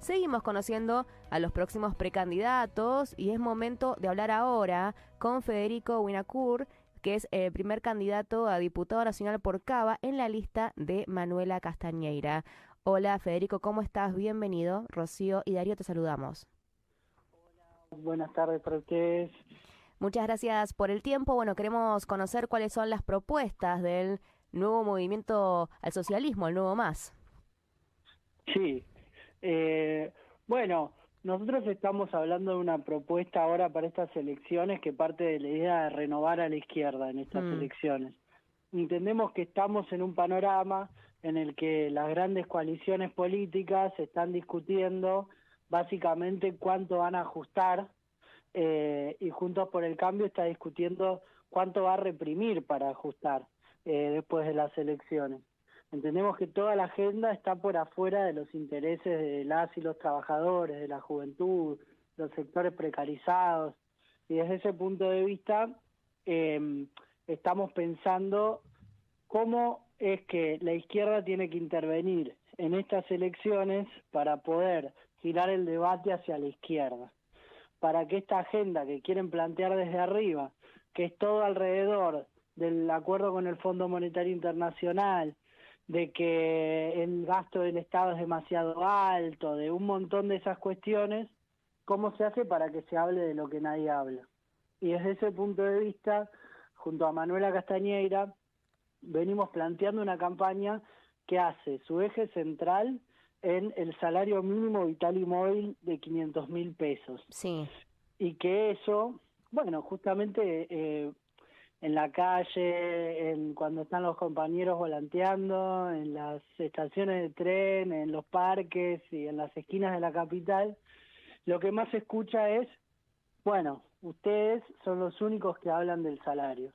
seguimos conociendo a los próximos precandidatos y es momento de hablar ahora con Federico Winacour, que es el primer candidato a diputado nacional por Cava en la lista de Manuela Castañeira. Hola Federico, ¿cómo estás? Bienvenido. Rocío y Darío te saludamos. Buenas tardes para ustedes. Muchas gracias por el tiempo. Bueno, queremos conocer cuáles son las propuestas del nuevo movimiento al socialismo, el Nuevo Más. Sí, bueno, nosotros estamos hablando de una propuesta ahora para estas elecciones que parte de la idea de renovar a la izquierda en estas elecciones. Entendemos que estamos en un panorama en el que las grandes coaliciones políticas están discutiendo básicamente cuánto van a ajustar y Juntos por el Cambio está discutiendo cuánto va a reprimir para ajustar después de las elecciones. Entendemos que toda la agenda está por afuera de los intereses de las y los trabajadores, de la juventud, los sectores precarizados, y desde ese punto de vista estamos pensando cómo es que la izquierda tiene que intervenir en estas elecciones para poder girar el debate hacia la izquierda, para que esta agenda que quieren plantear desde arriba, que es todo alrededor del acuerdo con el Fondo Monetario Internacional, de que el gasto del Estado es demasiado alto, de un montón de esas cuestiones, ¿cómo se hace para que se hable de lo que nadie habla? Y desde ese punto de vista, junto a Manuela Castañeira, venimos planteando una campaña que hace su eje central en el salario mínimo vital y móvil de 500.000 pesos. Sí. Y que eso, bueno, justamente en la calle, cuando están los compañeros volanteando, en las estaciones de tren, en los parques y en las esquinas de la capital, lo que más se escucha es, bueno, ustedes son los únicos que hablan del salario.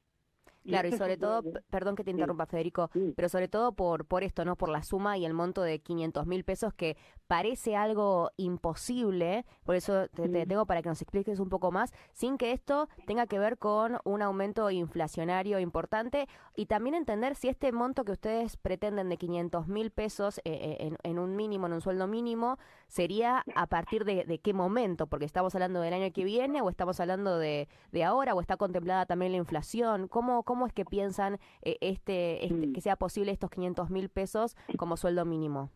Claro, y sobre todo, perdón que te interrumpa, Federico, pero sobre todo por esto, ¿no? Por la suma y el monto de 500.000 pesos que parece algo imposible, por eso te tengo para que nos expliques un poco más, sin que esto tenga que ver con un aumento inflacionario importante y también entender si este monto que ustedes pretenden de 500.000 pesos en un mínimo, en un sueldo mínimo, sería a partir de qué momento, porque estamos hablando del año que viene o estamos hablando de ahora o está contemplada también la inflación. ¿Cómo es que piensan que sea posible estos 500.000 pesos como sueldo mínimo?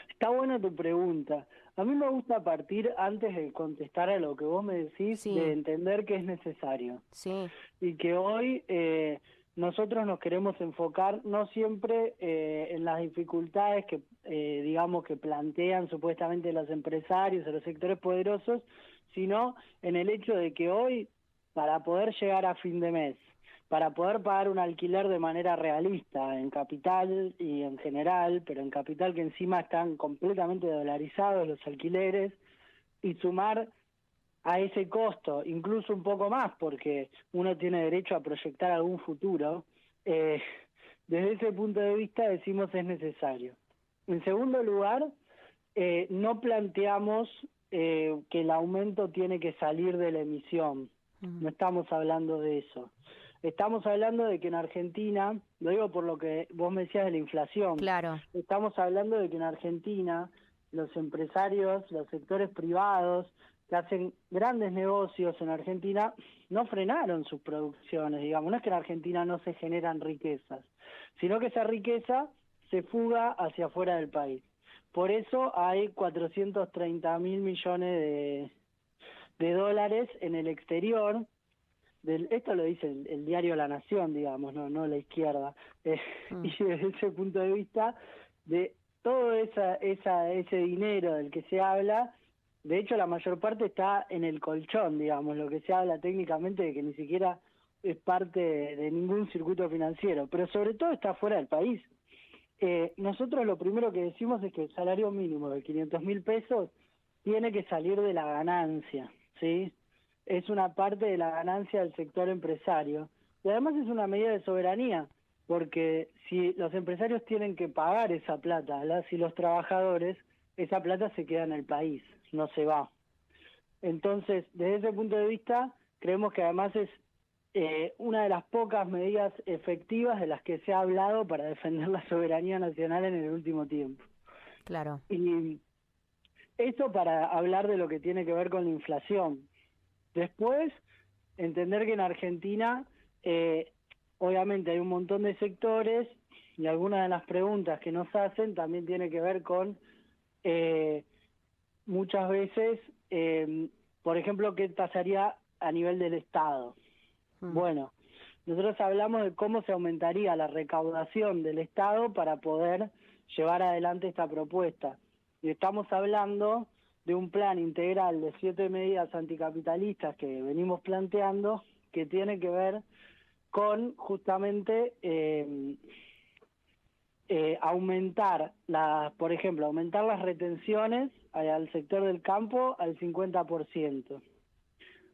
Está buena tu pregunta. A mí me gusta partir, antes de contestar a lo que vos me decís, Sí. de entender que es necesario. Sí. Y que hoy nosotros nos queremos enfocar no siempre en las dificultades que, digamos, que plantean supuestamente los empresarios o los sectores poderosos, sino en el hecho de que hoy, para poder llegar a fin de mes, para poder pagar un alquiler de manera realista en Capital y en general, pero en Capital que encima están completamente dolarizados los alquileres, y sumar a ese costo, incluso un poco más, porque uno tiene derecho a proyectar algún futuro, desde ese punto de vista decimos es necesario. En segundo lugar, no planteamos que el aumento tiene que salir de la emisión, no estamos hablando de eso. Estamos hablando de que en Argentina, lo digo por lo que vos me decías de la inflación, Claro. estamos hablando de que en Argentina los empresarios, los sectores privados que hacen grandes negocios en Argentina no frenaron sus producciones, digamos, no es que en Argentina no se generan riquezas, sino que esa riqueza se fuga hacia afuera del país. Por eso hay 430.000 millones de dólares en el exterior. Esto lo dice el diario La Nación, digamos, no la izquierda. Y desde ese punto de vista, de todo ese dinero del que se habla, de hecho la mayor parte está en el colchón, digamos, lo que se habla técnicamente de que ni siquiera es parte de ningún circuito financiero, pero sobre todo está fuera del país. Nosotros lo primero que decimos es que el salario mínimo de 500.000 pesos tiene que salir de la ganancia, ¿sí? Es una parte de la ganancia del sector empresario. Y además es una medida de soberanía, porque si los empresarios tienen que pagar esa plata, si los trabajadores, esa plata se queda en el país, no se va. Entonces, desde ese punto de vista, creemos que además es una de las pocas medidas efectivas de las que se ha hablado para defender la soberanía nacional en el último tiempo. Claro. Y Eso para hablar de lo que tiene que ver con la inflación. Después, entender que en Argentina, obviamente hay un montón de sectores y algunas de las preguntas que nos hacen también tiene que ver con muchas veces, por ejemplo, qué pasaría a nivel del Estado. Bueno, nosotros hablamos de cómo se aumentaría la recaudación del Estado para poder llevar adelante esta propuesta. Y estamos hablando de un plan integral de 7 medidas anticapitalistas que venimos planteando, que tiene que ver con justamente aumentar por ejemplo, aumentar las retenciones al sector del campo al 50%,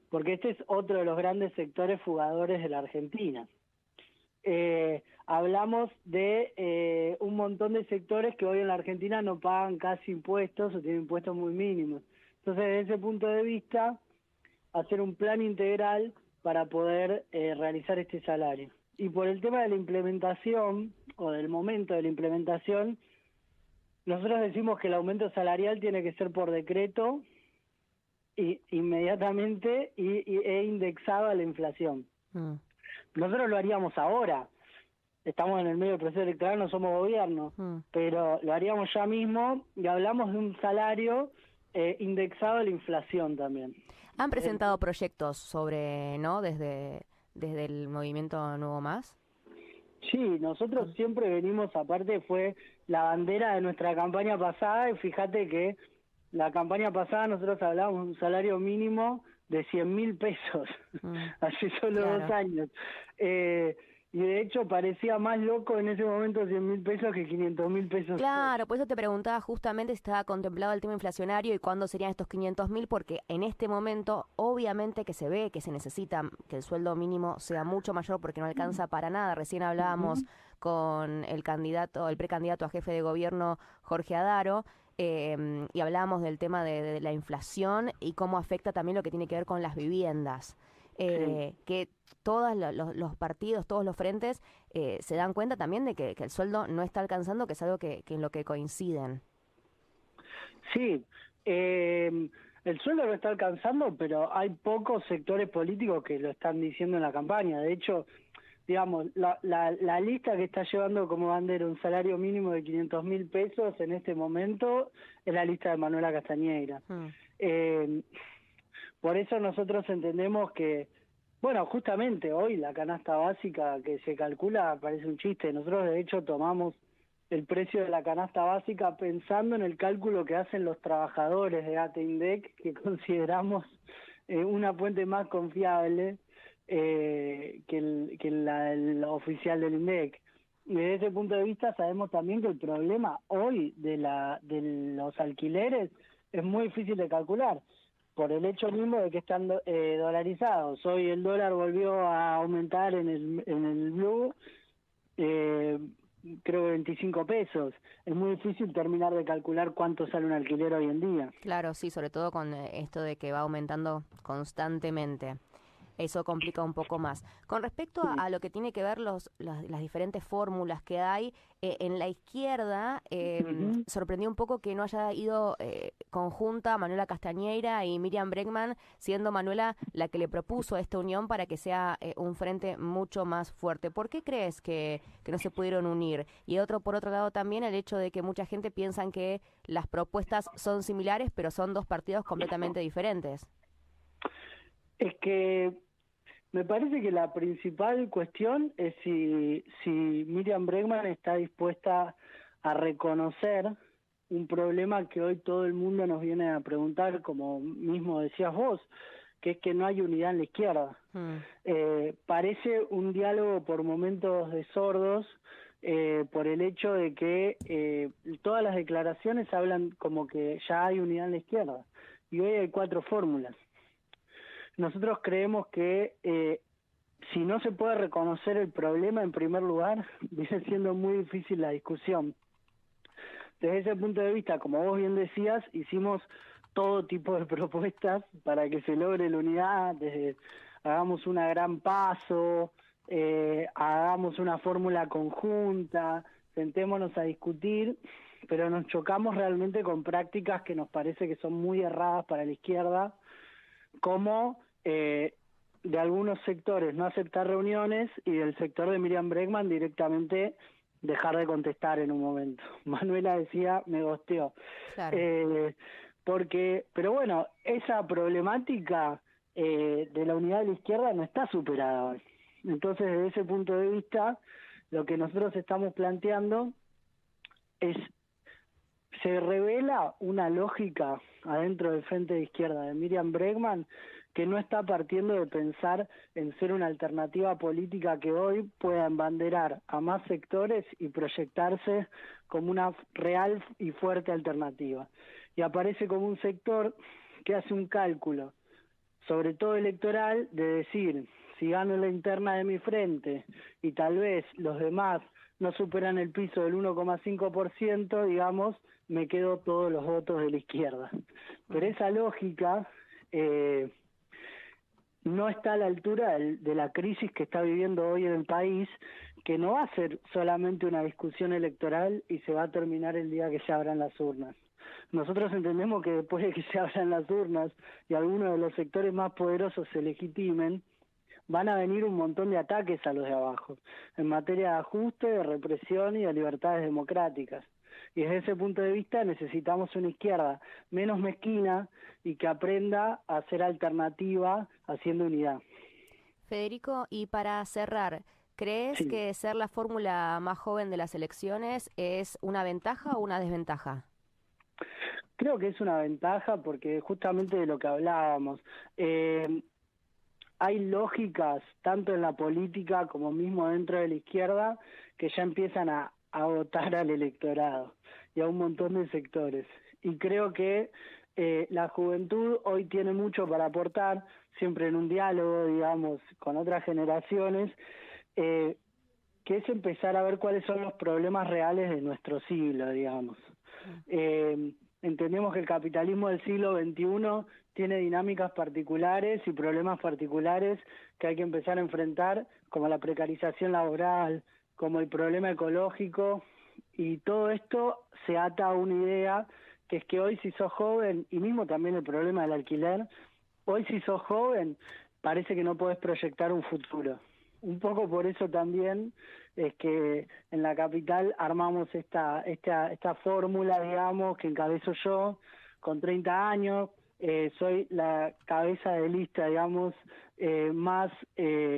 porque este es otro de los grandes sectores fugadores de la Argentina. Hablamos de un montón de sectores que hoy en la Argentina no pagan casi impuestos o tienen impuestos muy mínimos. Entonces, desde ese punto de vista, hacer un plan integral para poder realizar este salario. Y por el tema de la implementación, o del momento de la implementación, nosotros decimos que el aumento salarial tiene que ser por decreto inmediatamente e indexado a la inflación. Nosotros lo haríamos ahora. Estamos en el medio del proceso electoral, no somos gobierno, pero lo haríamos ya mismo y hablamos de un salario indexado a la inflación también. ¿Han presentado proyectos sobre, no, desde el movimiento Nuevo Más? Sí, nosotros siempre venimos, aparte fue la bandera de nuestra campaña pasada, y fíjate que la campaña pasada nosotros hablábamos de un salario mínimo de 100.000 pesos, hace solo 2 años. Y de hecho parecía más loco en ese momento 100.000 pesos que 500.000 pesos. Claro, por eso te preguntaba justamente si estaba contemplado el tema inflacionario y cuándo serían estos 500.000, porque en este momento obviamente que se ve que se necesita que el sueldo mínimo sea mucho mayor porque no alcanza para nada. Recién hablábamos con el precandidato a jefe de gobierno, Jorge Adaro, y hablábamos del tema de la inflación y cómo afecta también lo que tiene que ver con las viviendas. Que todos los partidos, todos los frentes se dan cuenta también de que el sueldo no está alcanzando, que es algo que en lo que coinciden. Sí, el sueldo no está alcanzando, pero hay pocos sectores políticos que lo están diciendo en la campaña. De hecho, digamos, la lista que está llevando como bandera un salario mínimo de 500.000 pesos en este momento es la lista de Manuela Castañeira. Por eso nosotros entendemos que, bueno, justamente hoy la canasta básica que se calcula parece un chiste. Nosotros de hecho tomamos el precio de la canasta básica pensando en el cálculo que hacen los trabajadores de ATE-INDEC, que consideramos una fuente más confiable que el oficial del INDEC. Y desde ese punto de vista sabemos también que el problema hoy de los alquileres es muy difícil de calcular, por el hecho mismo de que están dolarizados. Hoy el dólar volvió a aumentar en el blue, creo que 25 pesos. Es muy difícil terminar de calcular cuánto sale un alquiler hoy en día. Claro, sí, sobre todo con esto de que va aumentando constantemente. Eso complica un poco más. Con respecto a lo que tiene que ver las diferentes fórmulas que hay, en la izquierda sorprendió un poco que no haya ido conjunta Manuela Castañeira y Miriam Bregman, siendo Manuela la que le propuso esta unión para que sea un frente mucho más fuerte. ¿Por qué crees que no se pudieron unir? Y por otro lado también el hecho de que mucha gente piensa que las propuestas son similares, pero son dos partidos completamente diferentes. Es que me parece que la principal cuestión es si Miriam Bregman está dispuesta a reconocer un problema que hoy todo el mundo nos viene a preguntar, como mismo decías vos, que es que no hay unidad en la izquierda. Parece un diálogo por momentos de sordos, por el hecho de que todas las declaraciones hablan como que ya hay unidad en la izquierda, y hoy hay 4 fórmulas. Nosotros creemos que si no se puede reconocer el problema en primer lugar, viene siendo muy difícil la discusión. Desde ese punto de vista, como vos bien decías, hicimos todo tipo de propuestas para que se logre la unidad, desde hagamos una gran paso, hagamos una fórmula conjunta, sentémonos a discutir, pero nos chocamos realmente con prácticas que nos parece que son muy erradas para la izquierda, como de algunos sectores no aceptar reuniones y del sector de Miriam Bregman directamente dejar de contestar en un momento. Manuela decía, me gosteó. Claro. Pero bueno, esa problemática de la unidad de la izquierda no está superada hoy. Entonces, desde ese punto de vista, lo que nosotros estamos planteando se revela una lógica adentro del Frente de Izquierda de Miriam Bregman que no está partiendo de pensar en ser una alternativa política que hoy pueda embanderar a más sectores y proyectarse como una real y fuerte alternativa. Y aparece como un sector que hace un cálculo, sobre todo electoral, de decir, si gano la interna de mi frente y tal vez los demás no superan el piso del 1,5%, digamos, me quedo todos los votos de la izquierda. Pero esa lógica no está a la altura de la crisis que está viviendo hoy en el país, que no va a ser solamente una discusión electoral y se va a terminar el día que se abran las urnas. Nosotros entendemos que después de que se abran las urnas y algunos de los sectores más poderosos se legitimen, van a venir un montón de ataques a los de abajo, en materia de ajuste, de represión y de libertades democráticas. Y desde ese punto de vista necesitamos una izquierda menos mezquina y que aprenda a ser alternativa haciendo unidad. Federico, y para cerrar, ¿crees que ser la fórmula más joven de las elecciones es una ventaja o una desventaja? Creo que es una ventaja porque justamente de lo que hablábamos, hay lógicas, tanto en la política como mismo dentro de la izquierda, que ya empiezan a votar al electorado y a un montón de sectores. Y creo que la juventud hoy tiene mucho para aportar, siempre en un diálogo, digamos, con otras generaciones, que es empezar a ver cuáles son los problemas reales de nuestro siglo, digamos. Entendemos que el capitalismo del siglo XXI tiene dinámicas particulares y problemas particulares que hay que empezar a enfrentar, como la precarización laboral, como el problema ecológico, y todo esto se ata a una idea que es que hoy si sos joven, y mismo también el problema del alquiler, hoy si sos joven parece que no podés proyectar un futuro. Un poco por eso también es que en la capital armamos esta fórmula, digamos, que encabezo yo, con 30 años, soy la cabeza de lista, digamos, más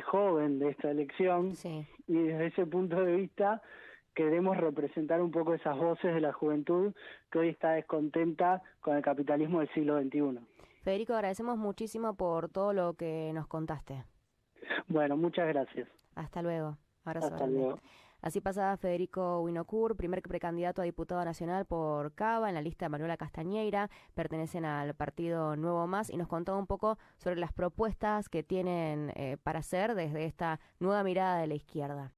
joven de esta elección, Sí. Y desde ese punto de vista queremos representar un poco esas voces de la juventud que hoy está descontenta con el capitalismo del siglo XXI. Federico, agradecemos muchísimo por todo lo que nos contaste. Bueno, muchas gracias. Hasta luego. Abrazo Hasta grande. luego. Así pasaba Federico Winocour, primer precandidato a diputado nacional por Cava, en la lista de Manuela Castañeira, pertenecen al partido Nuevo Más, y nos contó un poco sobre las propuestas que tienen para hacer desde esta nueva mirada de la izquierda.